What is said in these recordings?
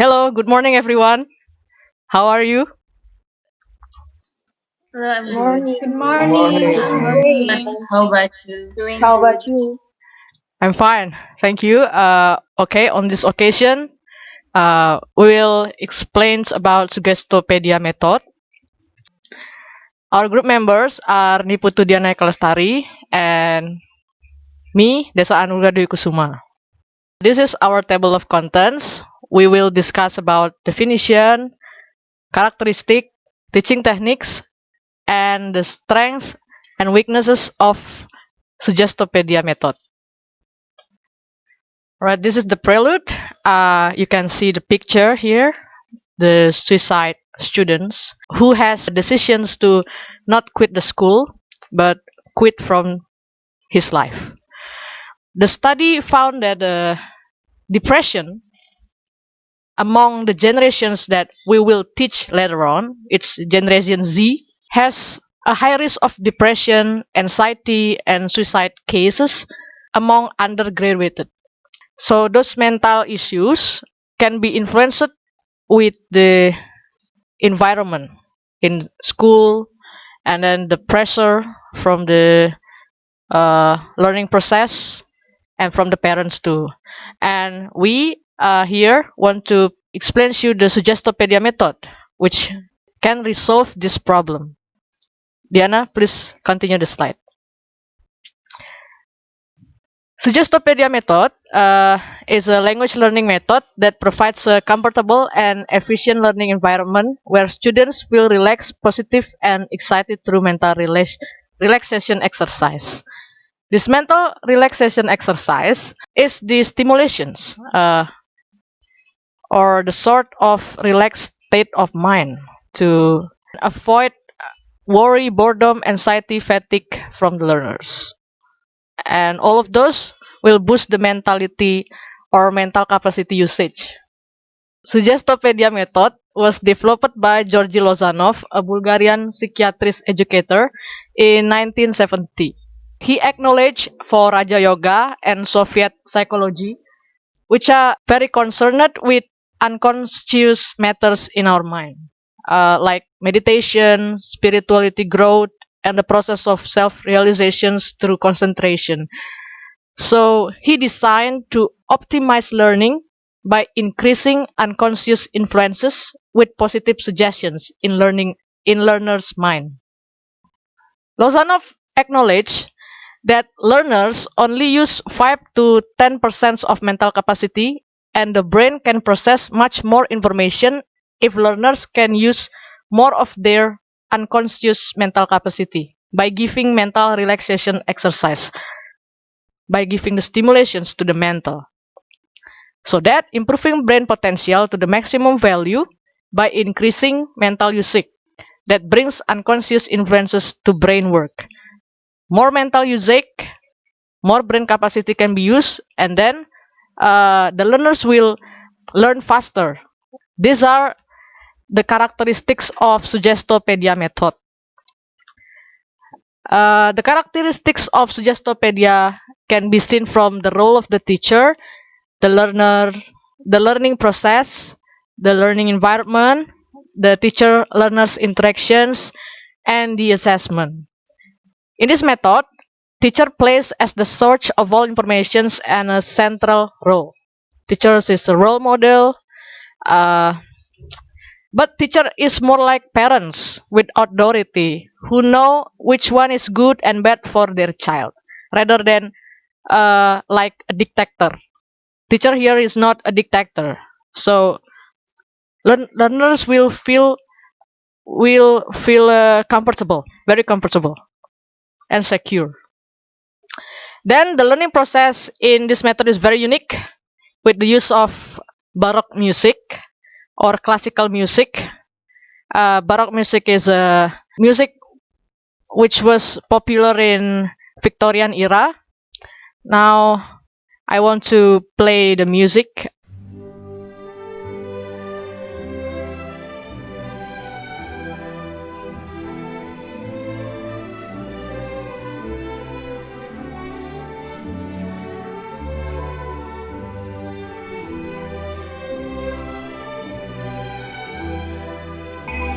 Hello, good morning, everyone. How are you? Hello, I'm good. Morning. Good Good morning. morning. How about you? Doing How good. about you? I'm fine, thank you. Okay, on this occasion, we will explain about Suggestopedia Method. Our group members are Putu Lestari and me, Desak Anugrah Kusuma. This is our table of contents. We will discuss about definition, characteristic, teaching techniques, and the strengths and weaknesses of Suggestopedia Method. Right, this is the prelude. You can see the picture here, the suicide students who has decisions to not quit the school but quit from his life. The study found that depression among the generations that we will teach later on, it's Generation Z, has a high risk of depression, anxiety, and suicide cases among undergraduated. So those mental issues can be influenced with the environment in school and then the pressure from the learning process and from the parents too. And we here want to explain to you the Suggestopedia method, which can resolve this problem. Diana, please continue the slide. Suggestopedia method is a language learning method that provides a comfortable and efficient learning environment where students feel relaxed, positive, and excited through mental relaxation exercise. This mental relaxation exercise is the stimulations or the sort of relaxed state of mind to avoid worry, boredom, anxiety, fatigue from the learners. And all of those will boost the mentality or mental capacity usage. Suggestopedia method was developed by Georgi Lozanov, a Bulgarian psychiatrist-educator, in 1970. He acknowledged for Raja Yoga and Soviet psychology, which are very concerned with unconscious matters in our mind, like meditation, spirituality growth, and the process of self-realizations through concentration. So he designed to optimize learning by increasing unconscious influences with positive suggestions in learner's mind. Lozanov acknowledged that learners only use 5 to 10% of mental capacity and the brain can process much more information if learners can use more of their unconscious mental capacity by giving mental relaxation exercise, by giving the stimulations to the mental. So that improving brain potential to the maximum value by increasing mental usage that brings unconscious influences to brain work. More mental usage, more brain capacity can be used, and then the learners will learn faster. These are the characteristics of Suggestopedia method. The characteristics of Suggestopedia can be seen from the role of the teacher, the learner, the learning process, the learning environment, the teacher-learners interactions, and the assessment. In this method, teacher plays as the source of all informations and a central role. Teachers is a role model, but teacher is more like parents with authority who know which one is good and bad for their child, rather than like a dictator. Teacher here is not a dictator, so learners will feel comfortable, very comfortable and secure. Then the learning process in this method is very unique with the use of baroque music or classical music. Baroque music is a music which was popular in Victorian era. Now I want to play the music.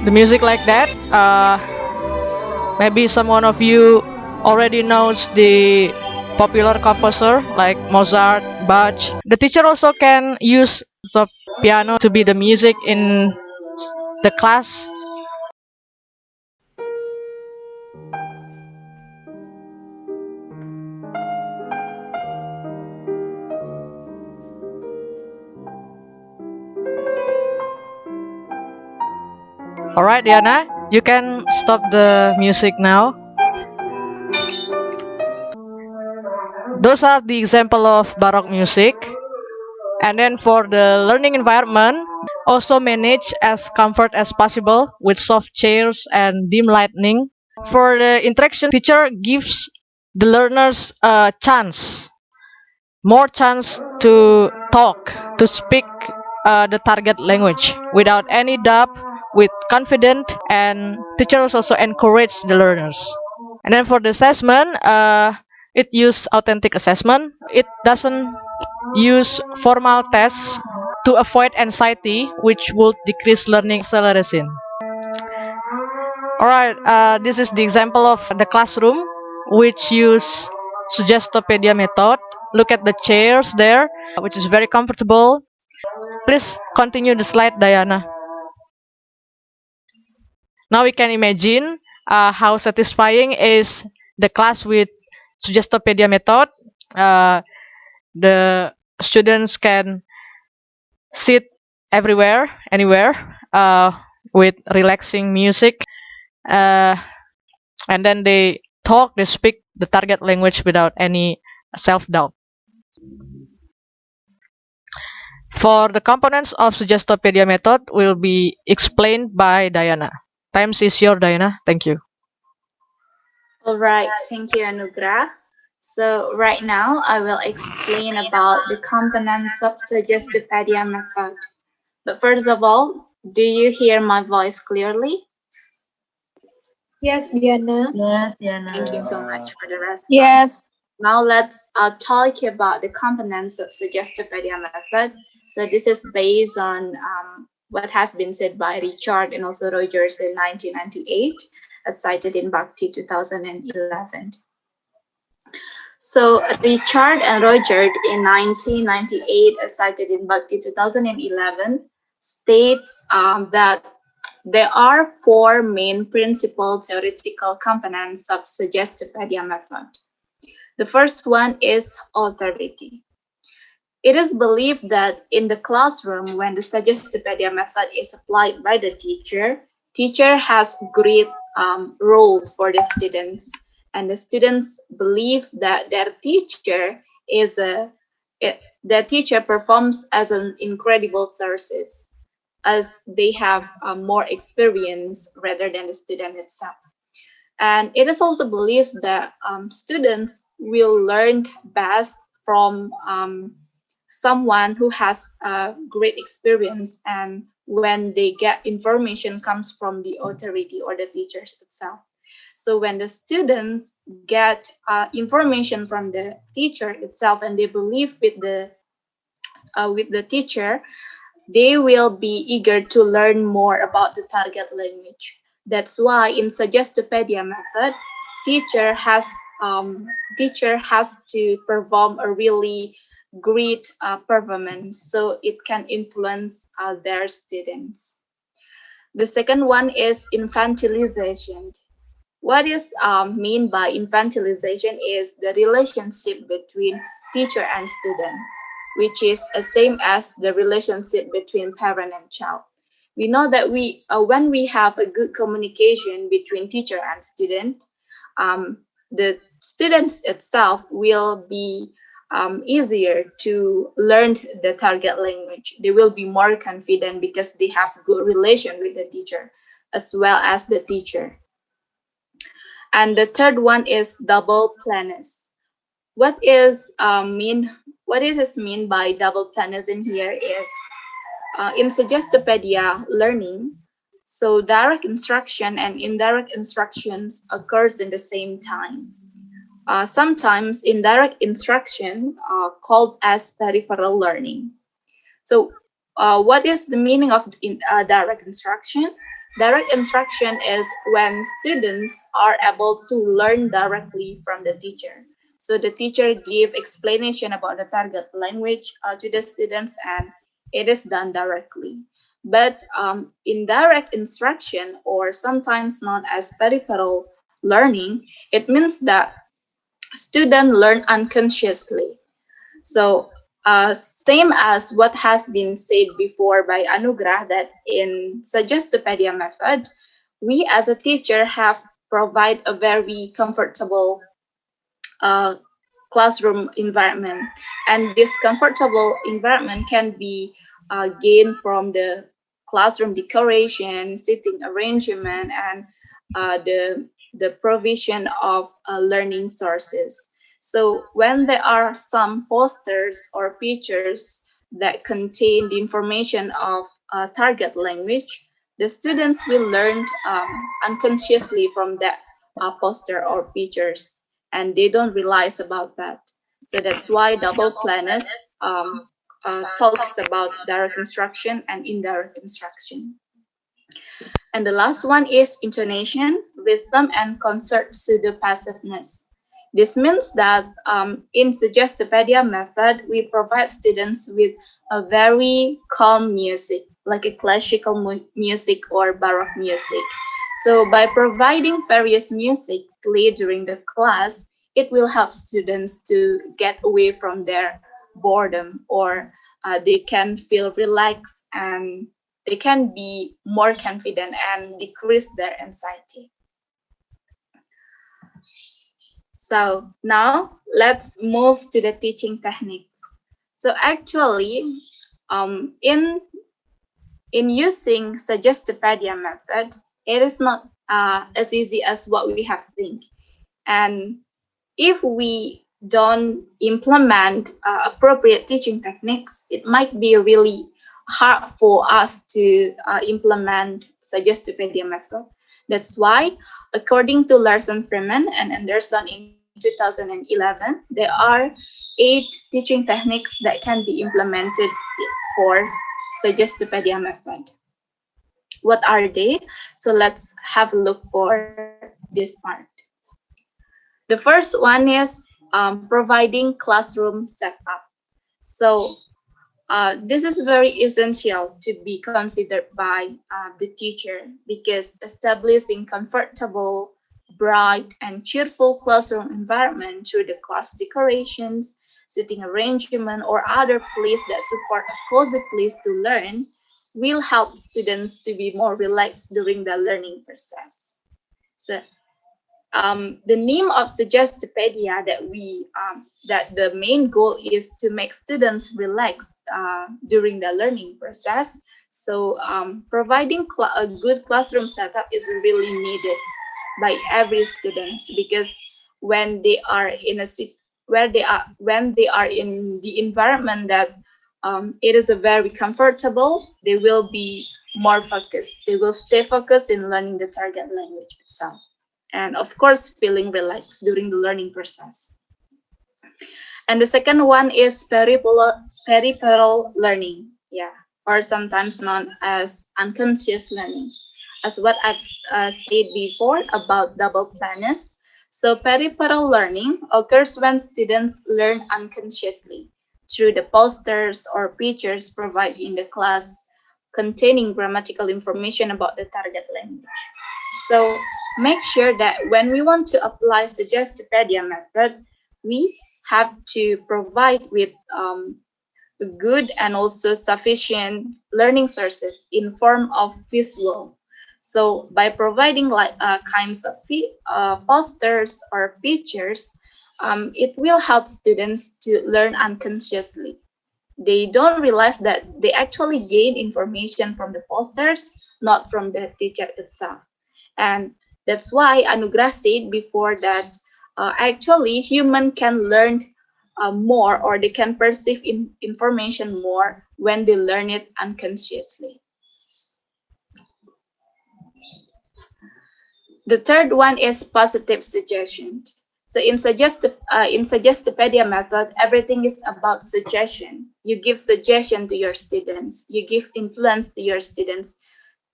the music like that. Maybe someone of you already knows the popular composer like Mozart, Bach. The teacher also can use the piano to be the music in the class. Alright, Diana, you can stop the music now. Those are the example of Baroque music. And then for the learning environment, also manage as comfort as possible with soft chairs and dim lighting. For the interaction, teacher gives the learners a chance, more chance to talk, to speak the target language without any doubt, with confidence, and teachers also encourage the learners. And then for the assessment, it use authentic assessment. It doesn't use formal tests to avoid anxiety, which would decrease learning acceleration. Alright, this is the example of the classroom, which use Suggestopedia method. Look at the chairs there, which is very comfortable. Please continue the slide, Diana. Now we can imagine how satisfying is the class with Suggestopedia method. The students can sit everywhere, anywhere, with relaxing music, and then they talk, they speak the target language without any self-doubt. For the components of Suggestopedia method will be explained by Diana. Time is yours, Diana. Thank you. All right, thank you, Anugrah. So right now, I will explain about the components of Suggestopedia method. But first of all, do you hear my voice clearly? Yes, Diana. Yes, Diana. Thank you so much for the response. Yes. Now let's talk about the components of Suggestopedia method. So this is based on what has been said by Richard and also Rogers in 1998, as cited in Bhakti 2011. So Richard and Rogers in 1998, as cited in Bhakti 2011, states that there are four main principal theoretical components of Suggestopedia method. The first one is authority. It is believed that in the classroom, when the Suggestopedia method is applied by the teacher has great role for the students, and the students believe that their teacher performs as an incredible service, as they have more experience rather than the student itself. And it is also believed that students will learn best from someone who has great experience, and when they get information comes from the authority or the teachers itself. So when the students get information from the teacher itself and they believe with the teacher, they will be eager to learn more about the target language. That's why in Suggestopedia method, teacher has to perform a really great performance so it can influence their students. The second one is infantilization. What is mean by infantilization is the relationship between teacher and student, which is the same as the relationship between parent and child. We know that when we have a good communication between teacher and student, the students itself will be easier to learn the target language. They will be more confident because they have good relation with the teacher as well as the teacher. And the third one is double planners. What is mean by double planners in here is in Suggestopedia learning, so direct instruction and indirect instructions occurs in the same time. Sometimes indirect instruction called as peripheral learning. So what is the meaning of direct instruction? Direct instruction is when students are able to learn directly from the teacher. So the teacher give explanation about the target language to the students, and it is done directly. But indirect instruction, or sometimes known as peripheral learning, it means that students learn unconsciously. So, same as what has been said before by Anugrah, that in Suggestopedia method, we as a teacher have provide a very comfortable uh, classroom environment, and this comfortable environment can be gained from the classroom decoration, seating arrangement, and the provision of learning sources. So when there are some posters or pictures that contain the information of target language, the students will learn unconsciously from that poster or pictures, and they don't realize about that. So that's why double planners talks about direct instruction and indirect instruction. And the last one is intonation, rhythm, and concert pseudo-passiveness. This means that in Suggestopedia method, we provide students with a very calm music, like a classical music or baroque music. So by providing various music played during the class, it will help students to get away from their boredom, or they can feel relaxed, and they can be more confident and decrease their anxiety. So now let's move to the teaching techniques. So actually, in using Suggestopedia method, it is not as easy as what we have think. And if we don't implement appropriate teaching techniques, it might be really hard for us to implement Suggestopedia method. That's why, according to Larson Freeman and Anderson in 2011, there are 8 teaching techniques that can be implemented for Suggestopedia method. What are they? So let's have a look for this part. The first one is providing classroom setup. So this is very essential to be considered by the teacher, because establishing comfortable, bright, and cheerful classroom environment through the class decorations, seating arrangement, or other place that support a cozy place to learn will help students to be more relaxed during the learning process. So the name of Suggestopedia that the main goal is to make students relax during the learning process. So providing a good classroom setup is really needed by every student, because when they are in a when they are in the environment that it is a very comfortable, they will be more focused. They will stay focused in learning the target language itself, and of course feeling relaxed during the learning process. And the second one is peripheral learning, yeah, or sometimes known as unconscious learning, as what I've said before about double planners. So peripheral learning occurs when students learn unconsciously through the posters or pictures provided in the class containing grammatical information about the target language. So make sure that when we want to apply Suggestopedia method, we have to provide with good and also sufficient learning sources in form of visual. So by providing like kinds of posters or pictures, it will help students to learn unconsciously. They don't realize that they actually gain information from the posters, not from the teacher itself. And that's why Anugrah said before that actually human can learn more, or they can perceive information more when they learn it unconsciously. The third one is positive suggestion. So in Suggestopedia method, everything is about suggestion. You give suggestion to your students. You give influence to your students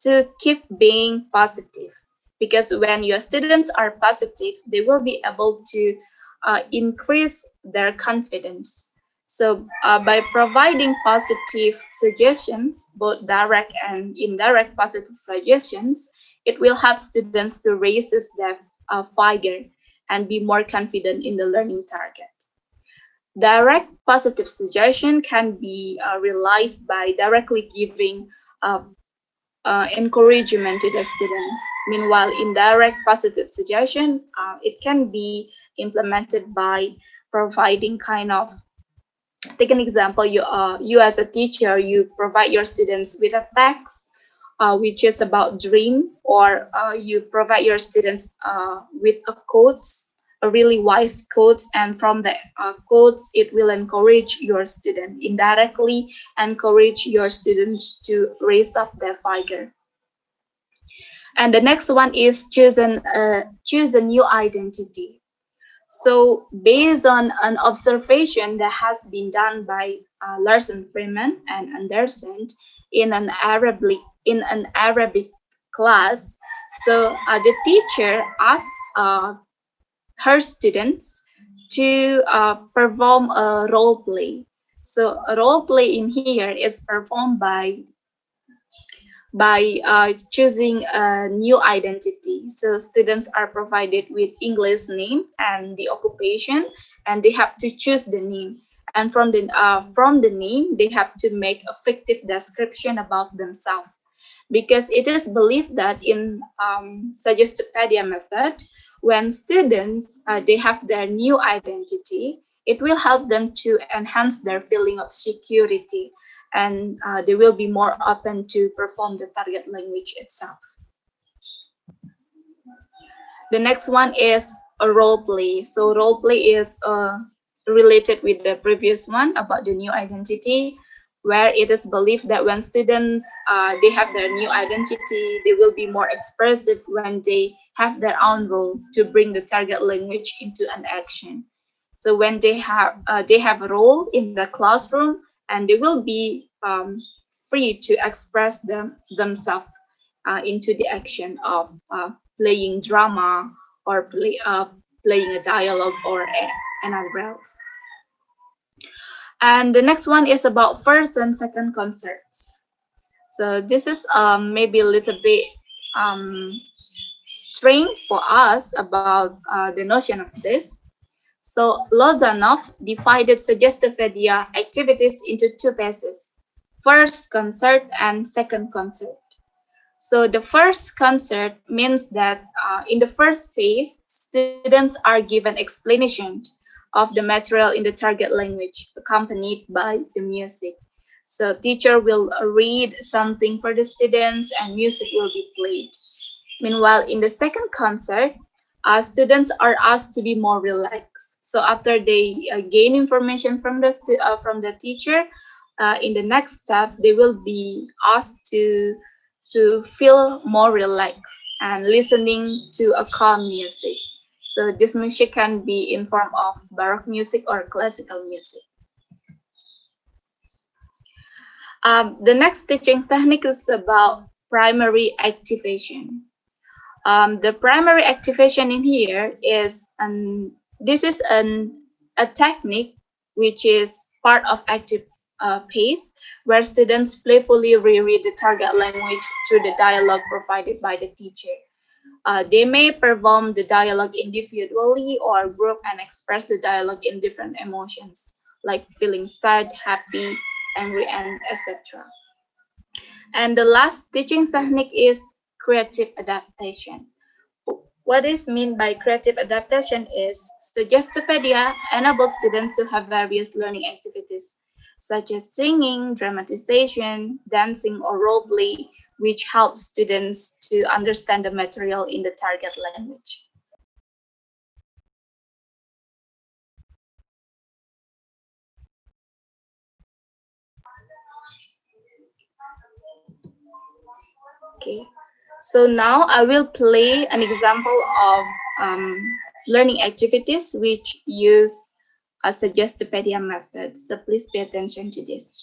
to keep being positive, because when your students are positive, they will be able to increase their confidence. So by providing positive suggestions, both direct and indirect positive suggestions, it will help students to raise their figure and be more confident in the learning target. Direct positive suggestion can be realized by directly giving uh, encouragement to the students. Meanwhile, indirect positive suggestion, it can be implemented by providing kind of, take an example, you as a teacher, you provide your students with a text which is about dream, or you provide your students with a quotes, a really wise quotes, and from the quotes, it will encourage your student, indirectly encourage your students to raise up their figure. And the next one is choose a new identity. So based on an observation that has been done by Larson Freeman and Anderson in an Arabic class, so the teacher asked her students to perform a role play. So a role play in here is performed by choosing a new identity. So students are provided with English name and the occupation, and they have to choose the name. And from the name, they have to make a fictive description about themselves. Because it is believed that in Suggestopedia method, when students they have their new identity, it will help them to enhance their feeling of security, and they will be more open to perform the target language itself. The next one is a role play. So role play is related with the previous one about the new identity, where it is believed that when students they have their new identity, they will be more expressive when they have their own role to bring the target language into an action. So when they have a role in the classroom, and they will be free to express themselves into the action of playing drama, or playing a dialogue, or another else. And the next one is about first and second concerts. So this is maybe a little bit strange for us about the notion of this. So Lozanov divided Suggestopedia activities into two phases: first concert and second concert. So the first concert means that in the first phase, students are given explanation of the material in the target language, accompanied by the music. So teacher will read something for the students, and music will be played. Meanwhile, in the second concert, students are asked to be more relaxed. So after they gain information from the teacher, in the next step, they will be asked to feel more relaxed and listening to a calm music. So this music can be in form of baroque music or classical music. The next teaching technique is about primary activation. The primary activation in here is a technique which is part of active pace, where students playfully reread the target language through the dialogue provided by the teacher. They may perform the dialogue individually or group and express the dialogue in different emotions, like feeling sad, happy, angry, and etc. And the last teaching technique is creative adaptation. What is meant by creative adaptation is Suggestopedia enables students to have various learning activities, such as singing, dramatization, dancing, or role play, which helps students to understand the material in the target language. Okay, so now I will play an example of learning activities which use a Suggestopedia method. So please pay attention to this.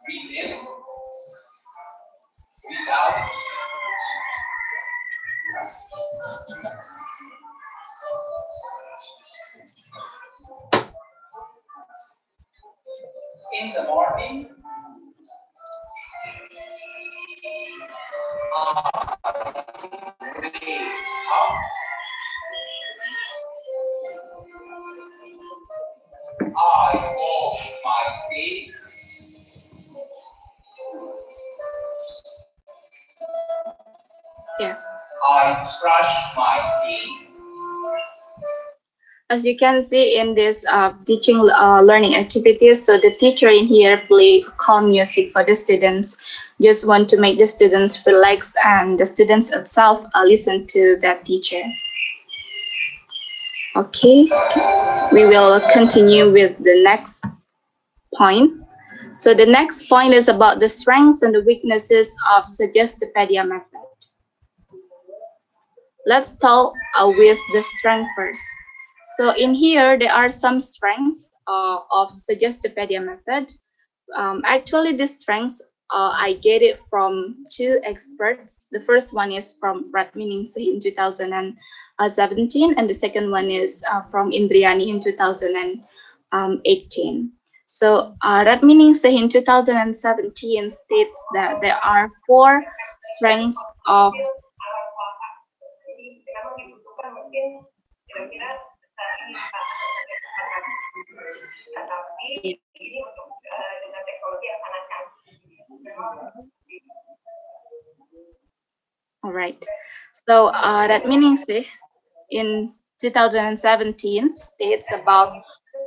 Breathe in. Breathe out. In the morning, I wash my face. Yeah. I brush my teeth. As you can see in this teaching learning activities, so the teacher in here play calm music for the students, just want to make the students relax and the students itself listen to that teacher. Okay, we will continue with the next point. So the next point is about the strengths and the weaknesses of Suggestopedia method. Let's start with the strength first. So in here, there are some strengths of Suggestopedia method. Actually, the strengths, I get it from two experts. The first one is from Ratminingsih in 2017, and the second one is from Indriani in 2018. So Ratminingsih in 2017 states that there are four strengths of All right. So that means in 2017 states about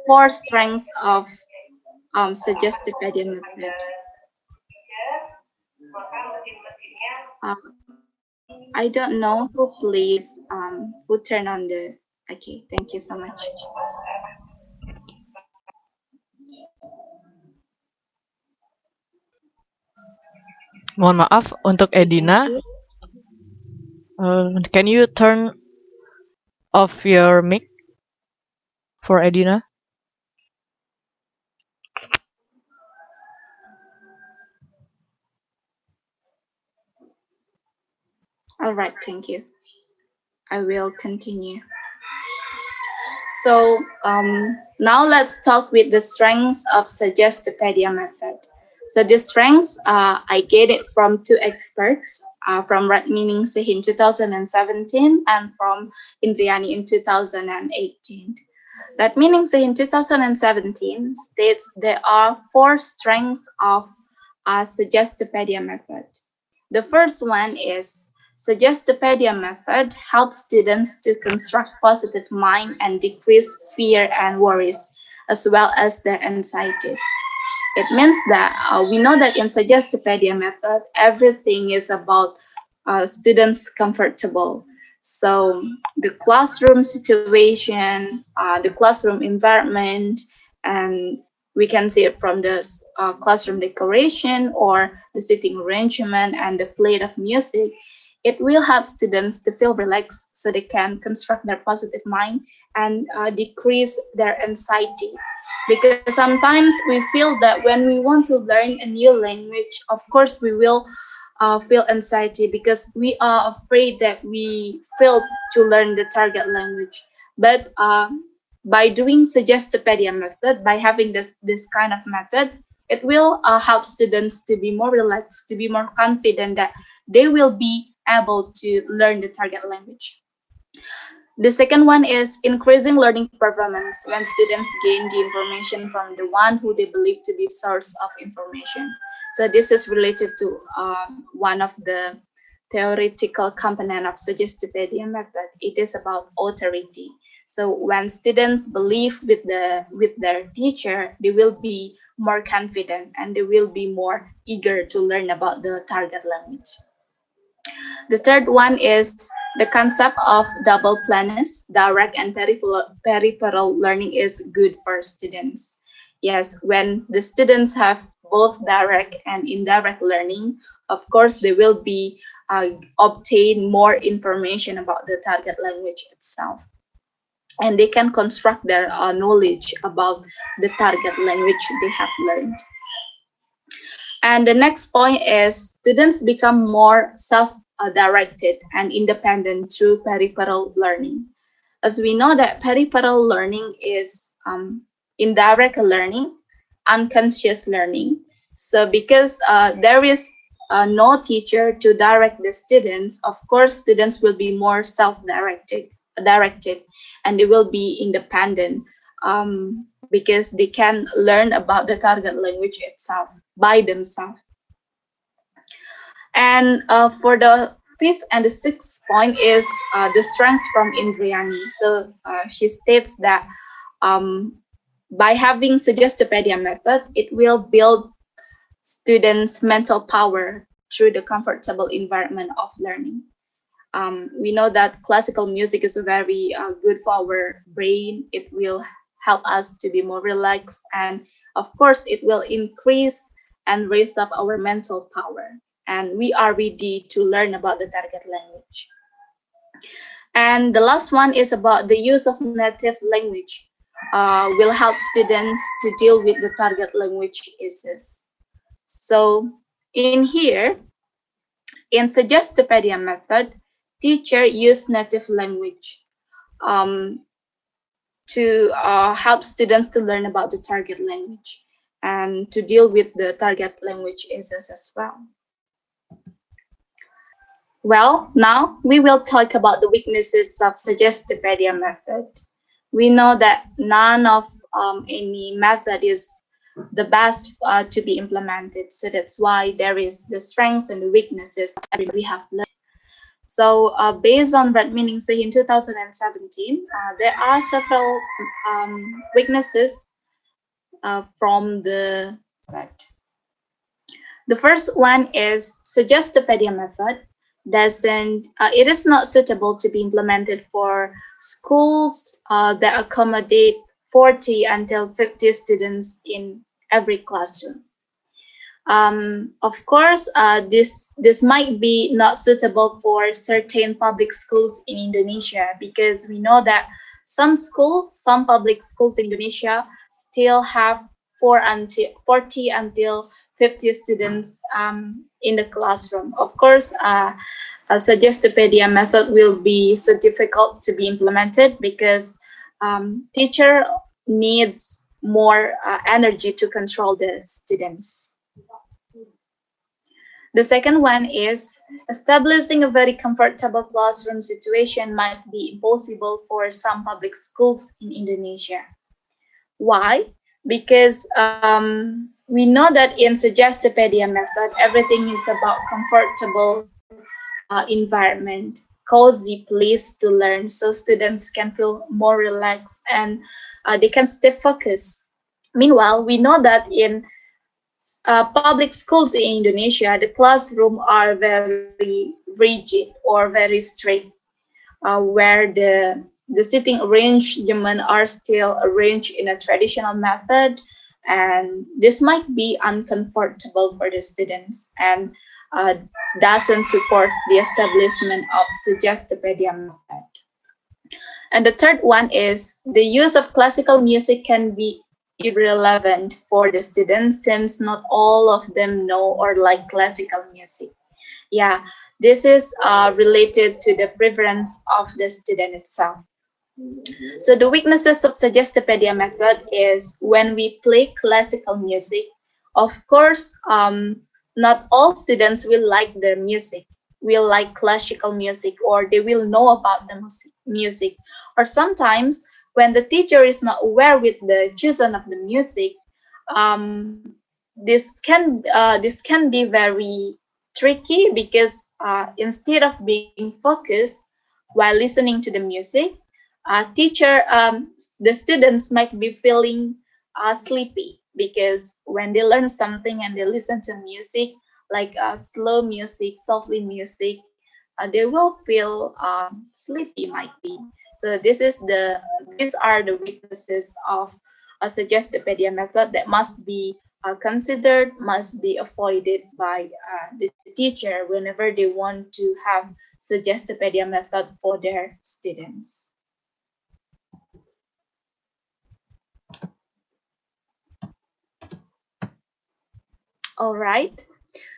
four strengths of Suggestopedia method. I don't know who please who turn on the. Okay, thank you so much. Mohon maaf untuk Edina. Can you turn off your mic for Edina? All right, thank you. I will continue. So now let's talk with the strengths of Suggestopedia method. So the strengths, I get it from two experts, from Ratminingsih in 2017 and from Indriani in 2018. Ratminingsih in 2017 states there are four strengths of Suggestopedia method. The first one is Suggestopedia method helps students to construct positive mind and decrease fear and worries, as well as their anxieties. It means that we know that in Suggestopedia method, everything is about students comfortable. So the classroom situation, the classroom environment, and we can see it from the classroom decoration or the seating arrangement and the play of music. It will help students to feel relaxed so they can construct their positive mind and decrease their anxiety. Because sometimes we feel that when we want to learn a new language, of course, we will feel anxiety because we are afraid that we failed to learn the target language. But by doing Suggestopedia method, by having this kind of method, it will help students to be more relaxed, to be more confident that they will be able to learn the target language. The second one is increasing learning performance when students gain the information from the one who they believe to be source of information. So this is related to one of the theoretical component of Suggestopedia method. It is about authority. So when students believe with their teacher, they will be more confident and they will be more eager to learn about the target language. The third one is the concept of double planners, direct and peripheral learning is good for students. Yes, when the students have both direct and indirect learning, of course, they will be obtain more information about the target language itself. and they can construct their knowledge about the target language they have learned. And the next point is students become more self-directed and independent through peripheral learning. As we know that peripheral learning is indirect learning, unconscious learning. So because there is no teacher to direct the students, of course, students will be more directed, and they will be independent because they can learn about the target language itself by themselves. And for the fifth and the sixth point is the strengths from Indriani. So she states that by having Suggestopedia method, it will build students' mental power through the comfortable environment of learning. We know that classical music is very good for our brain. It will help us to be more relaxed, and of course, it will increase and raise up our mental power. And we are ready to learn about the target language. And the last one is about the use of native language will help students to deal with the target language issues. So in here, in Suggestopedia method, teacher use native language to help students to learn about the target language and to deal with the target language issues as well. Well, now we will talk about the weaknesses of Suggestopedia method. We know that none of any method is the best to be implemented. So that's why there is the strengths and the weaknesses we have learned. So based on Red Meaning Say in 2017, there are several weaknesses from the method. The first one is Suggestopedia method it is not suitable to be implemented for schools that accommodate 40 until 50 students in every classroom. Of course, this might be not suitable for certain public schools in Indonesia, because we know that some public schools in Indonesia still have 40 until 50 students in the classroom. Of course, a Suggestopedia method will be so difficult to be implemented because teacher needs more energy to control the students. The second one is establishing a very comfortable classroom situation might be impossible for some public schools in Indonesia. Why? Because we know that in Suggestopedia method, everything is about comfortable environment, cozy place to learn, so students can feel more relaxed and they can stay focused. Meanwhile, we know that in public schools in Indonesia, the classroom are very rigid or very strict, where the sitting arrangement are still arranged in a traditional method, and this might be uncomfortable for the students and doesn't support the establishment of Suggestopedia method. And the third one is the use of classical music can be irrelevant for the students since not all of them know or like classical music. Yeah, this is related to the preference of the student itself. So the weaknesses of Suggestopedia method is when we play classical music, of course, not all students will like the music, will like classical music, or they will know about the music. Or sometimes when the teacher is not aware with the choosing of the music, this can be very tricky because instead of being focused while listening to the music, the students might be feeling sleepy, because when they learn something and they listen to music like slow music, softly music, they will feel sleepy, might be. So these are the weaknesses of a Suggestopedia method that must be considered, must be avoided by the teacher whenever they want to have Suggestopedia method for their students. All right.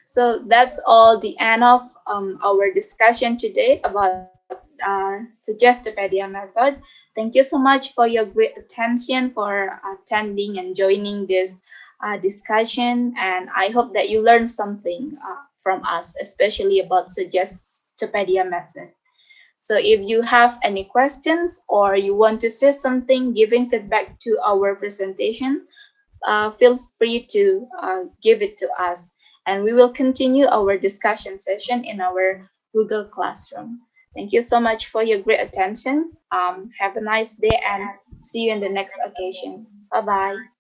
So that's all the end of our discussion today about Suggestopedia method. Thank you so much for your great attention, for attending and joining this discussion. And I hope that you learned something from us, especially about Suggestopedia method. So if you have any questions or you want to say something, giving feedback to our presentation, feel free to give it to us. And we will continue our discussion session in our Google Classroom. Thank you so much for your great attention. Have a nice day and see you in the next occasion. Bye bye.